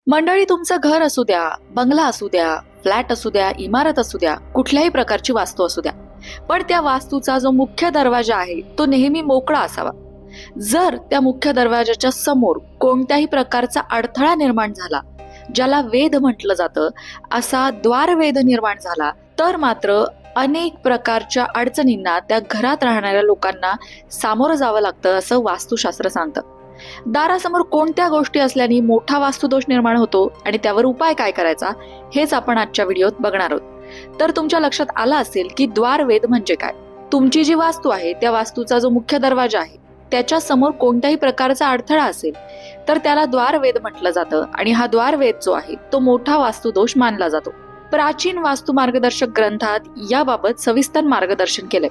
मंडळी, तुमचं घर असू द्या, बंगला असू द्या, फ्लॅट असू द्या, इमारत असू द्या, कुठल्याही प्रकारची वास्तू असू द्या, पण त्या वास्तूचा जो मुख्य दरवाजा आहे तो नेहमी मोकळा असावा. जर त्या मुख्य दरवाजाच्या समोर कोणत्याही प्रकारचा अडथळा निर्माण झाला, ज्याला वेध म्हटलं जातं, असा द्वारवेध निर्माण झाला, तर मात्र अनेक प्रकारच्या अडचणींना त्या घरात राहणाऱ्या लोकांना सामोरं जावं लागतं, असं वास्तुशास्त्र सांगतं. दारासमोर कोणत्या गोष्टी असल्याने मोठा वास्तुदोष निर्माण होतो आणि त्यावर उपाय काय करायचा, हेच आपण आजच्या व्हिडिओत बघणार आहोत. तर तुमच्या लक्षात आलं असेल की द्वारवेध म्हणजे काय. तुमची जी वास्तू आहे त्या वास्तूचा जो मुख्य दरवाजा आहे त्याच्या समोर कोणत्याही प्रकारचा अडथळा असेल तर त्याला द्वारवेध म्हटलं जातं आणि हा द्वारवेध जो आहे तो मोठा वास्तुदोष मानला जातो. प्राचीन वास्तू मार्गदर्शक ग्रंथात याबाबत सविस्तर मार्गदर्शन केलंय.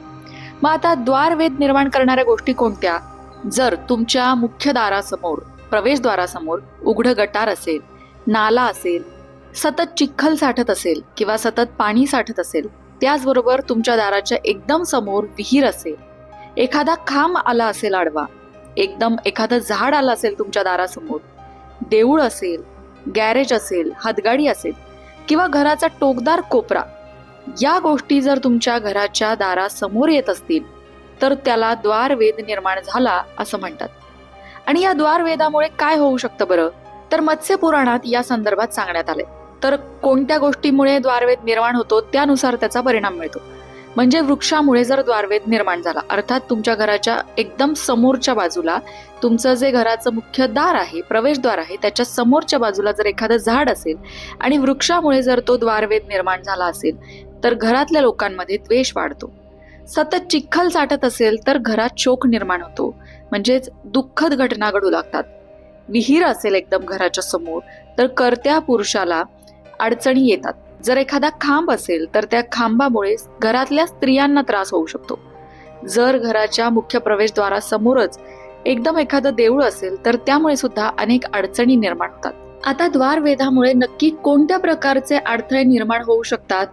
मग आता द्वारवेध निर्माण करणाऱ्या गोष्टी कोणत्या? जर तुमच्या मुख्य दारासमोर, प्रवेशद्वारासमोर उघडं गटार असेल, नाला असेल, सतत चिखल साठत असेल किंवा सतत पाणी साठत असेल, त्याचबरोबर तुमच्या दाराच्या एकदम समोर विहीर असेल, एखादा खांब आला असेल आडवा, एकदम एखादं झाड आलं असेल तुमच्या दारासमोर, देऊळ असेल, गॅरेज असेल, हातगाडी असेल किंवा घराचा टोकदार कोपरा, या गोष्टी जर तुमच्या घराच्या दारासमोर येत असतील तर त्याला द्वारवेध निर्माण झाला असं म्हणतात. आणि या द्वारवेधामुळे काय होऊ शकतं बरं? तर मत्स्य पुराणात या संदर्भात सांगण्यात आले. तर कोणत्या गोष्टीमुळे द्वारवेध निर्माण होतो त्यानुसार त्याचा परिणाम मिळतो. म्हणजे वृक्षामुळे जर द्वारवेध निर्माण झाला, अर्थात तुमच्या घराच्या एकदम समोरच्या बाजूला तुमचं जे घराचं मुख्य दार आहे, प्रवेशद्वार आहे, त्याच्या समोरच्या बाजूला जर एखादं झाड असेल आणि वृक्षामुळे जर तो द्वारवेध निर्माण झाला असेल तर घरातल्या लोकांमध्ये द्वेष वाढतो. सतत चिखल साठत असेल तर घरात शोक निर्माण होतो, म्हणजेच दुःखद घटना घडू लागतात. विहीर असेल एकदम घराच्या समोर तर कर्त्या पुरुषाला अडचणी येतात. जर एखादा खांब असेल तर त्या खांबामुळे घरातल्या स्त्रियांना त्रास होऊ शकतो. जर घराच्या मुख्य प्रवेशद्वारासमोरच एकदम एखादं देऊळ असेल तर त्यामुळे सुद्धा अनेक अडचणी निर्माण होतात. आता द्वारवेधामुळे नक्की कोणत्या प्रकारचे अडथळे निर्माण होऊ शकतात?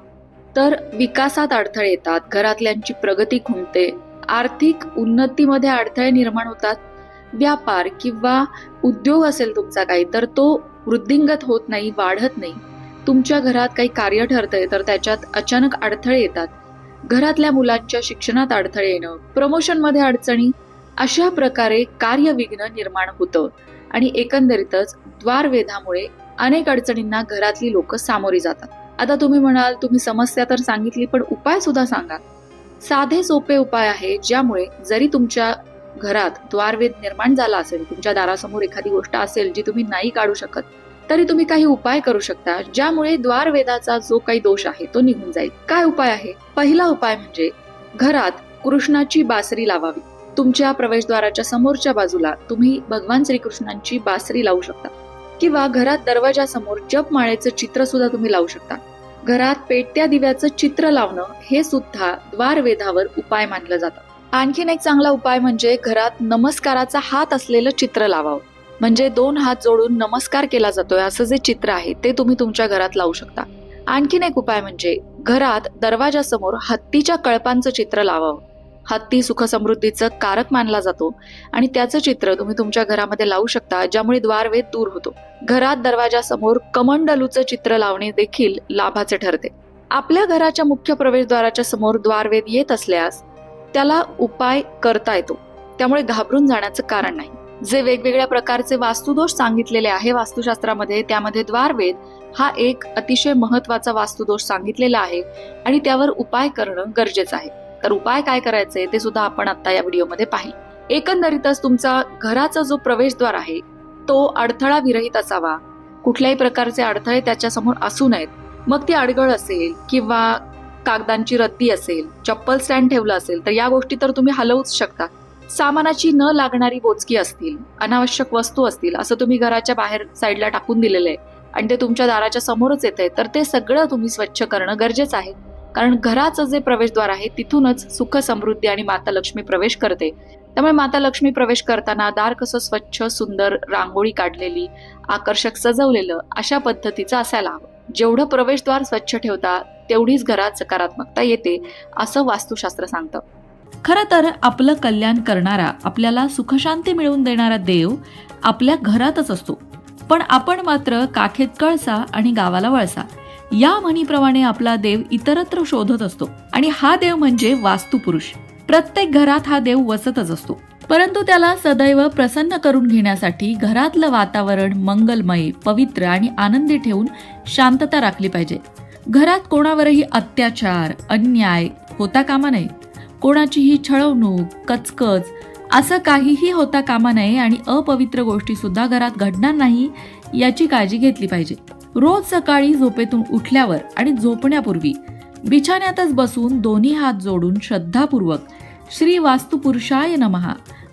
तर विकासात अडथळे येतात, घरातल्यांची प्रगती खुंटते, आर्थिक उन्नतीमध्ये अडथळे निर्माण होतात, व्यापार किंवा उद्योग असेल तुमचा काही तर तो वृद्धिंगत होत नाही, वाढत नाही, तुमच्या घरात काही कार्य ठरतंय तर त्याच्यात अचानक अडथळे येतात, घरातल्या मुलांच्या शिक्षणात अडथळे येणं, प्रमोशनमध्ये अडचणी, अशा प्रकारे कार्यविघ्न निर्माण होतं. आणि एकंदरीतच द्वारवेधामुळे अनेक अडचणींना घरातली लोक सामोरी जातात. आता तुम्ही म्हणाल, तुम्ही समस्या तर सांगितली पण उपाय सुद्धा सांगा. साधे सोपे उपाय आहे ज्यामुळे जरी तुमच्या घरात द्वारवेध निर्माण झाला असेल, तुमच्या दारासमोर एखादी गोष्ट असेल जी तुम्ही नाही काढू शकत, तरी तुम्ही काही उपाय करू शकता ज्यामुळे द्वारवेधाचा जो काही दोष आहे तो निघून जाईल. काय उपाय आहे? पहिला उपाय म्हणजे घरात कृष्णाची बासरी लावावी. तुमच्या प्रवेशद्वाराच्या समोरच्या बाजूला तुम्ही भगवान श्रीकृष्णांची बासरी लावू शकता किंवा घरात दरवाजासमोर जपमाळेचं चित्र सुद्धा तुम्ही लावू शकता. घरात पेटत्या दिव्याचं चित्र लावणं हे सुद्धा द्वारवेधावर उपाय मानलं जातं. आणखीन एक चांगला उपाय म्हणजे घरात नमस्काराचा हात असलेलं चित्र लावावं. म्हणजे 2 हात जोडून नमस्कार केला जातोय असं जे चित्र आहे ते तुम्ही तुमच्या घरात लावू शकता. आणखीन एक उपाय म्हणजे घरात दरवाजासमोर हत्तीच्या कळपांचं चित्र लावावं. हत्ती सुख समृद्धीचं कारक मानला जातो आणि त्याचं चित्र तुम्ही तुमच्या घरामध्ये लावू शकता, ज्यामुळे द्वारवेध दूर होतो. घरात दरवाजासमोर कमंडलूचं चित्र लावणे देखील लाभाचे ठरते. आपल्या घराच्या मुख्य प्रवेशद्वाराच्या समोर द्वारवेध येत असल्यास त्याला उपाय करता येतो, त्यामुळे घाबरून जाण्याचं कारण नाही. जे वेगवेगळ्या प्रकारचे वास्तुदोष सांगितलेले आहे वास्तुशास्त्रामध्ये, त्यामध्ये द्वारवेध हा एक अतिशय महत्वाचा वास्तुदोष सांगितलेला आहे आणि त्यावर उपाय करणं गरजेचं आहे. तर उपाय काय करायचे ते सुद्धा आपण आता या व्हिडिओमध्ये पाहिले. एकंदरीतच तुमचा घराचा जो प्रवेशद्वार आहे तो अडथळा विरहित असावा. कुठल्याही प्रकारचे अडथळे त्याच्यासमोर असू नयेत. मग ती अडगळ असेल किंवा कागदांची रद्दी असेल, चप्पल स्टँड ठेवलं असेल तर या गोष्टी तर तुम्ही हलवूच शकता. सामानाची न लागणारी बोचकी असतील, अनावश्यक वस्तू असतील, असं तुम्ही घराच्या बाहेर साईडला टाकून दिलेलं आहे आणि ते तुमच्या दाराच्या समोरच येत आहे, तर ते सगळं तुम्ही स्वच्छ करणं गरजेचं आहे. कारण घराचं जे प्रवेशद्वार आहे तिथूनच सुख समृद्धी आणि माता लक्ष्मी प्रवेश करते. त्यामुळे माता लक्ष्मी प्रवेश करताना दार कसं स्वच्छ, सुंदर, रांगोळी काढलेली, आकर्षक सजवलेलं अशा पद्धतीचं असायला हवं. जेवढं प्रवेशद्वार स्वच्छ ठेवता तेवढीच घरात सकारात्मकता येते असं वास्तुशास्त्र सांगतं. खरं तर आपलं कल्याण करणारा, आपल्याला सुखशांती मिळवून देणारा देव आपल्या घरातच असतो. पण आपण मात्र काखेत कळसा आणि गावाला वळसा या म्हणीप्रमाणे आपला देव इतरत्र शोधत असतो. आणि हा देव म्हणजे वास्तुपुरुष. प्रत्येक घरात हा देव वसतच असतो, परंतु त्याला सदैव प्रसन्न करून घेण्यासाठी घरातलं वातावरण मंगलमय, पवित्र आणि आनंदी ठेवून शांतता राखली पाहिजे. घरात कोणावरही अत्याचार, अन्याय होता कामा नये. कोणाचीही छळवणूक, कचकच असं काहीही होता कामा नये आणि अपवित्र गोष्टी सुद्धा घरात घडणार नाही याची काळजी घेतली पाहिजे. रोज सकाळी झोपेतून उठल्यावर आणि झोपण्यापूर्वी बिछाण्यातच बसून दोन्ही हात जोडून श्रद्धापूर्वक श्री वास्तुपुरुषाय नमः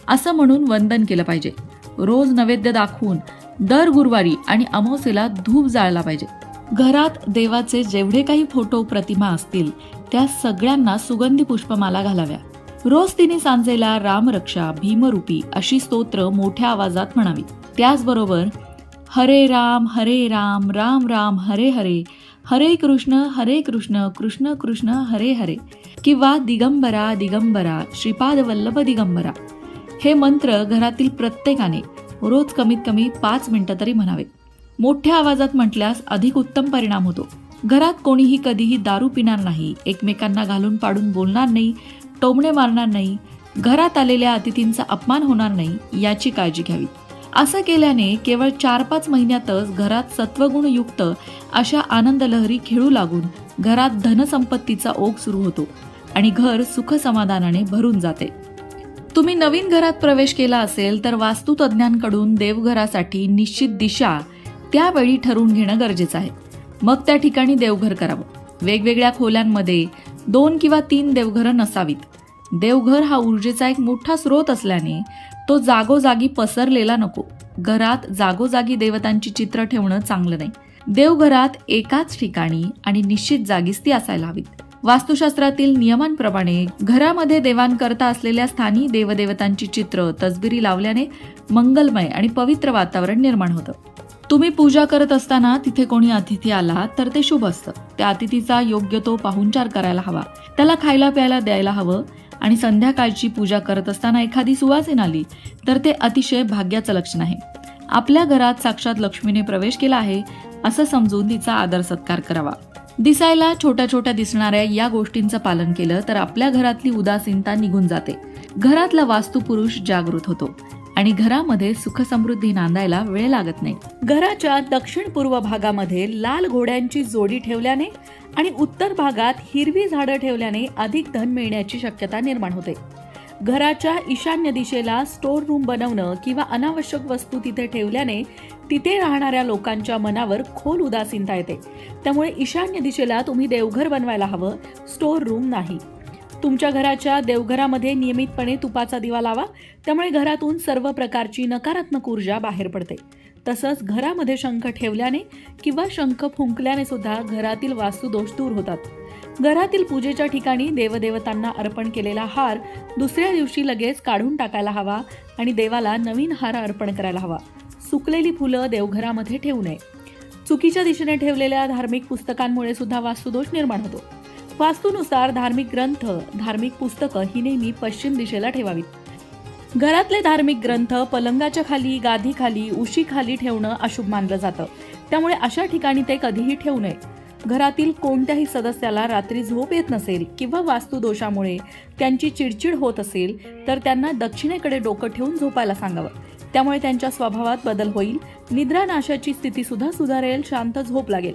असं म्हणून वंदन केलं पाहिजे. रोज नैवेद्य दाखवून दर गुरुवारी आणि अमावस्येला धूप जाळला पाहिजे. घरात देवाचे जेवढे काही फोटो प्रतिमा असतील त्या सगळ्यांना सुगंधी पुष्पमाला घालाव्या. रोज तिने सांजेला रामरक्षा, भीमरूपी अशी स्तोत्र मोठ्या आवाजात म्हणावी. त्याचबरोबर हरे राम राम राम हरे हरे, हरे कृष्ण कृष्ण कृष्ण हरे हरे किंवा दिगंबरा दिगंबरा श्रीपाद वल्लभ दिगंबरा हे मंत्र घरातील प्रत्येकाने रोज कमीत कमी 5 मिनिटं तरी म्हणावे. मोठ्या आवाजात म्हटल्यास अधिक उत्तम परिणाम होतो. घरात कोणीही कधीही दारू पिणार नाही, एकमेकांना घालून पाडून बोलणार नाही, टोमणे मारणार नाही, घरात आलेल्या अतिथींचा अपमान होणार नाही याची काळजी घ्यावी. असं केल्याने केवळ 4-5 महिन्यातच घरात सत्वगुणयुक्त अशा आनंद लहरी खेळू लागून घरात धनसंपत्तीचा ओघ सुरू होतो आणि घर सुख समाधानाने भरून जाते. तुम्ही नवीन घरात प्रवेश केला असेल तर वास्तुतज्ञांकडून देवघरासाठी निश्चित दिशा त्यावेळी ठरवून घेणं गरजेचं आहे. मग त्या ठिकाणी देवघर करावं. वेगवेगळ्या खोल्यांमध्ये 2 किंवा 3 देवघरं नसावीत. देवघर हा ऊर्जेचा एक मोठा स्रोत असल्याने तो जागोजागी पसरलेला नको. घरात जागोजागी देवतांची चित्र ठेवणं चांगलं नाही. देवघरात एकाच ठिकाणी आणि निश्चित जागीच ती असायला हवीत. वास्तुशास्त्रातील नियमांप्रमाणे घरामध्ये देवांकरता असलेल्या स्थानी देवदेवतांची चित्र तसबिरी लावल्याने मंगलमय आणि पवित्र वातावरण निर्माण होतं. तुम्ही पूजा करत असताना तिथे कोणी अतिथी आला तर ते शुभ असतं. त्या अतिथीचा योग्य तो पाहुणचार करायला हवा, त्याला खायला प्यायला द्यायला हवं. आणि संध्याकाळची पूजा करत असताना एखादी सुवासीन आली तर ते अतिशय भाग्याचं लक्षण आहे. आपल्या घरात साक्षात लक्ष्मीने प्रवेश केला आहे असं समजून तिचा आदर सत्कार करावा. दिसायला छोट्या छोट्या दिसणाऱ्या या गोष्टींचं पालन केलं तर आपल्या घरातली उदासीनता निघून जाते. घरातला वास्तुपुरुष जागृत होतो आणि घरामध्ये सुख समृद्धी नांदायला वेळ लागत नाही. घराच्या दक्षिण पूर्व भागामध्ये लाल घोड्यांची जोडी ठेवल्याने आणि उत्तर भागात हिरवी झाडं ठेवल्याने अधिक धन मिळण्याची शक्यता निर्माण होते. घराच्या ईशान्य दिशेला स्टोर रूम बनवणं किंवा अनावश्यक वस्तू तिथे ठेवल्याने तिथे राहणाऱ्या लोकांच्या मनावर खोल उदासीनता येते. त्यामुळे ईशान्य दिशेला तुम्ही देवघर बनवायला हवं, स्टोर रूम नाही. तुमच्या घराच्या देवघरामध्ये नियमितपणे तुपाचा दिवा लावा. त्यामुळे घरातून सर्व प्रकारची नकारात्मक ऊर्जा बाहेर पडते. तसंच घरामध्ये शंख ठेवल्याने किंवा शंख फुंकल्याने सुद्धा घरातील वास्तुदोष दूर होतात. घरातील पूजेच्या ठिकाणी देवदेवतांना अर्पण केलेला हार दुसऱ्या दिवशी लगेच काढून टाकायला हवा आणि देवाला नवीन हार अर्पण करायला हवा. सुकलेली फुलं देवघरामध्ये ठेवू नये. चुकीच्या दिशेने ठेवलेल्या धार्मिक पुस्तकांमुळे सुद्धा वास्तुदोष निर्माण होतो. वास्तूनुसार धार्मिक ग्रंथ, धार्मिक पुस्तकं ही नेहमी पश्चिम दिशेला ठेवावीत. घरातले धार्मिक ग्रंथ पलंगाच्या खाली, गादीखाली, उशीखाली ठेवणं अशुभ मानलं जातं. त्यामुळे अशा ठिकाणी ते कधीही ठेवू नये. घरातील कोणत्याही सदस्याला रात्री झोप येत नसेल किंवा वास्तुदोषामुळे त्यांची चिडचिड होत असेल तर त्यांना दक्षिणेकडे डोकं ठेवून झोपायला सांगावं. त्यामुळे त्यांच्या स्वभावात बदल होईल, निद्रानाशाची स्थिती सुद्धा सुधारेल, शांत झोप लागेल.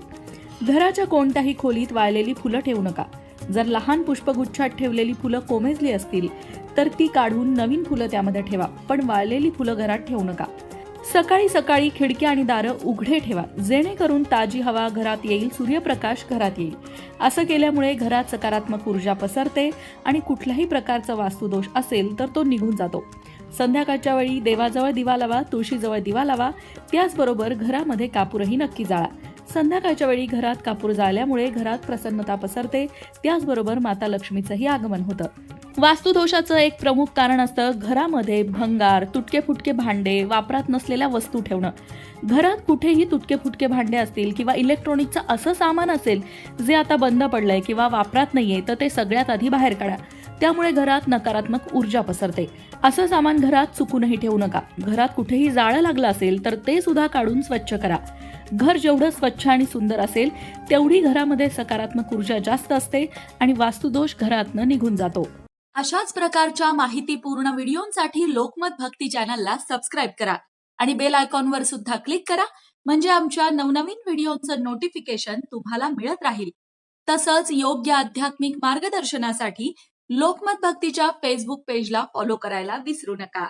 घराच्या कोणत्याही खोलीत वाळलेली फुलं ठेवू नका. जर लहान पुष्पगुच्छात ठेवलेली फुलं कोमेजली असतील तर ती काढून नवीन फुलं त्यामध्ये ठेवा, पण वाळलेली फुलं घरात ठेवू नका. सकाळी सकाळी खिडक्या आणि दारं उघडे ठेवा, जेणेकरून ताजी हवा घरात येईल, सूर्यप्रकाश घरात येईल. असं केल्यामुळे घरात सकारात्मक ऊर्जा पसरते आणि कुठल्याही प्रकारचा वास्तुदोष असेल तर तो निघून जातो. संध्याकाळच्या वेळी देवाजवळ दिवा लावा, तुळशीजवळ दिवा लावा. त्याचबरोबर घरामध्ये कापूरही नक्की जाळा. संध्याकाळच्या वेळी घरात कापूर जाळल्यामुळे घरात प्रसन्नता पसरते. त्याचबरोबर माता लक्ष्मीचंही आगमन होतं. वास्तुदोषाचं एक प्रमुख कारण असतं घरामध्ये भंगार, तुटके फुटके भांडे, वापरात नसलेल्या वस्तू ठेवणं. घरात कुठेही तुटके फुटके भांडे असतील किंवा इलेक्ट्रॉनिकचं असं सामान असेल जे आता बंद पडलंय किंवा वापरात नाहीये, तर ते सगळ्यात आधी बाहेर काढा. त्यामुळे घरात नकारात्मक ऊर्जा पसरते. असं सामान घरात चुकूनही ठेवू नका. घरात कुठेही जाळं लागलं असेल तर ते सुद्धा काढून स्वच्छ करा. घर जेवढं स्वच्छ आणि सुंदर असेल तेवढी घरामध्ये सकारात्मक ऊर्जा जास्त असते आणि वास्तुदोष घरातनं निघून जातो. अशाच प्रकारच्या माहितीपूर्ण व्हिडिओंसाठी लोकमत भक्ती चॅनलला सबस्क्राईब करा आणि बेल आयकॉनवर सुद्धा क्लिक करा, म्हणजे आमच्या नवनवीन व्हिडिओंचं नोटिफिकेशन तुम्हाला मिळत राहील. तसंच योग्य आध्यात्मिक मार्गदर्शनासाठी लोकमत भक्तीच्या फेसबुक पेजला फॉलो करायला विसरू नका.